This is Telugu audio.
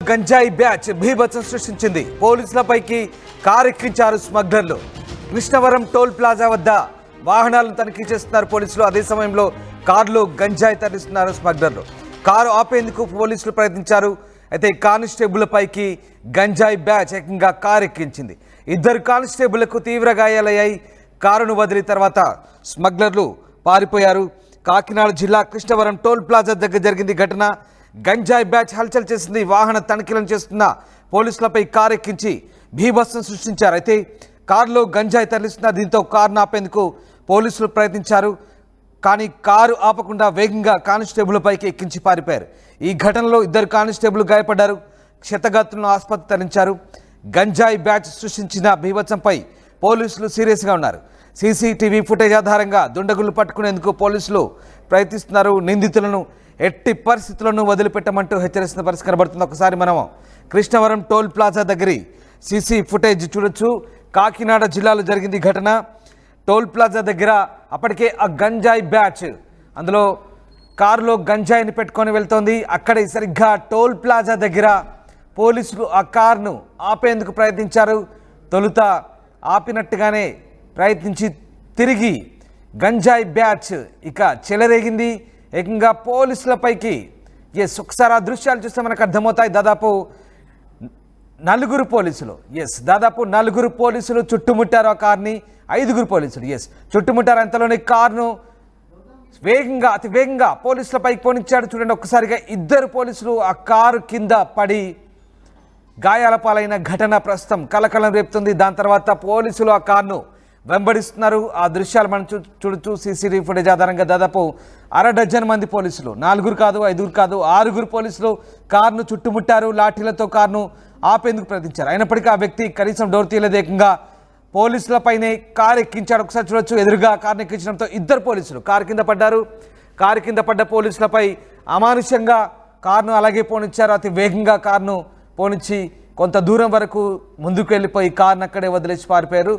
గంజాయి బ్యాచ్ భీభత్సం సృష్టించింది. పోలీసులపైకి కారెక్కించారు స్మగ్లర్లు. కృష్ణవరం టోల్ ప్లాజా వద్ద వాహనాలను తనిఖీ చేస్తున్నారు పోలీసులు. అదే సమయంలో కారులో గంజాయి తరలిస్తున్నారు స్మగ్లర్లు. కారు ఆపేందుకు పోలీసులు ప్రయత్నించారు. అయితే కానిస్టేబుల్ పైకి గంజాయి బ్యాచ్ ఏకంగా కారెక్కించింది. ఇద్దరు కానిస్టేబుళ్లకు తీవ్ర గాయాలయ్యాయి. కారును వదిలి తర్వాత స్మగ్లర్లు పారిపోయారు. కాకినాడ జిల్లా కృష్ణవరం టోల్ ప్లాజా దగ్గర జరిగింది ఘటన. గంజాయి బ్యాచ్ హల్చల్ చేసింది. వాహన తనిఖీలను చేస్తున్న పోలీసులపై కారెక్కించి భీభత్సం సృష్టించారు. అయితే కారులో గంజాయి తరలిస్తున్నారు. దీంతో కారును ఆపేందుకు పోలీసులు ప్రయత్నించారు. కానీ కారు ఆపకుండా వేగంగా కానిస్టేబుల్ పైకి ఎక్కించి పారిపోయారు. ఈ ఘటనలో ఇద్దరు కానిస్టేబుల్ గాయపడ్డారు. క్షతగాత్రులను ఆసుపత్రికి తరలించారు. గంజాయి బ్యాచ్ సృష్టించిన భీభత్సంపై పోలీసులు సీరియస్గా ఉన్నారు. సీసీటీవీ ఫుటేజ్ ఆధారంగా దుండగులు పట్టుకునేందుకు పోలీసులు ప్రయత్నిస్తున్నారు. నిందితులను ఎట్టి పరిస్థితులను వదిలిపెట్టమంటూ హెచ్చరిస్తున్న పరిస్థితి కనబడుతుంది. ఒకసారి మనం కృష్ణవరం టోల్ ప్లాజా దగ్గరి సీసీ ఫుటేజ్ చూడొచ్చు. కాకినాడ జిల్లాలో జరిగింది ఘటన. టోల్ ప్లాజా దగ్గర అప్పటికే ఆ గంజాయి బ్యాచ్ అందులో కారులో గంజాయిని పెట్టుకొని వెళ్తోంది. అక్కడే సరిగ్గా టోల్ ప్లాజా దగ్గర పోలీసులు ఆ కారును ఆపేందుకు ప్రయత్నించారు. తొలుత ఆపినట్టుగానే ప్రయత్నించి తిరిగి గంజాయి బ్యాచ్ ఇక చెలరేగింది. ఏకంగా పోలీసులపైకి ఒకసారి ఆ దృశ్యాలు చూస్తే మనకు అర్థమవుతాయి. దాదాపు నలుగురు పోలీసులు చుట్టుముట్టారు ఆ కార్ని. 5గురు పోలీసులు చుట్టుముట్టారు. అంతలోనే కారును అతి వేగంగా పోలీసులపైకి పోనిచ్చాడు. చూడండి ఒక్కసారిగా ఇద్దరు పోలీసులు ఆ కారు కింద పడి గాయాల పాలైన ఘటన ప్రస్తుతం కలకలం రేపుతుంది. దాని తర్వాత పోలీసులు ఆ కారును వెంబడిస్తున్నారు. ఆ దృశ్యాలు మనం చూడొచ్చు. సీసీటీవీ ఫుటేజ్ ఆధారంగా దాదాపు 1/2 డజన్ మంది పోలీసులు, 4 కాదు 5 కాదు 6 పోలీసులు కారును చుట్టుముట్టారు. లాఠీలతో కారును ఆపేందుకు ప్రయత్నించారు. అయినప్పటికీ ఆ వ్యక్తి కనీసం డోర్ తీయలేదు. ఏకంగా పోలీసులపైనే కారు ఎక్కించాడు. ఒకసారి చూడొచ్చు. ఎదురుగా కారును ఎక్కించడంతో ఇద్దరు పోలీసులు కారు కింద పడ్డారు. కారు కింద పడ్డ పోలీసులపై అమానుషంగా కారును అలాగే పోనిచ్చారు. అతి వేగంగా కారును పోనిచ్చి కొంత దూరం వరకు ముందుకు వెళ్ళిపోయి కారును అక్కడే వదిలేసి పారిపోయారు.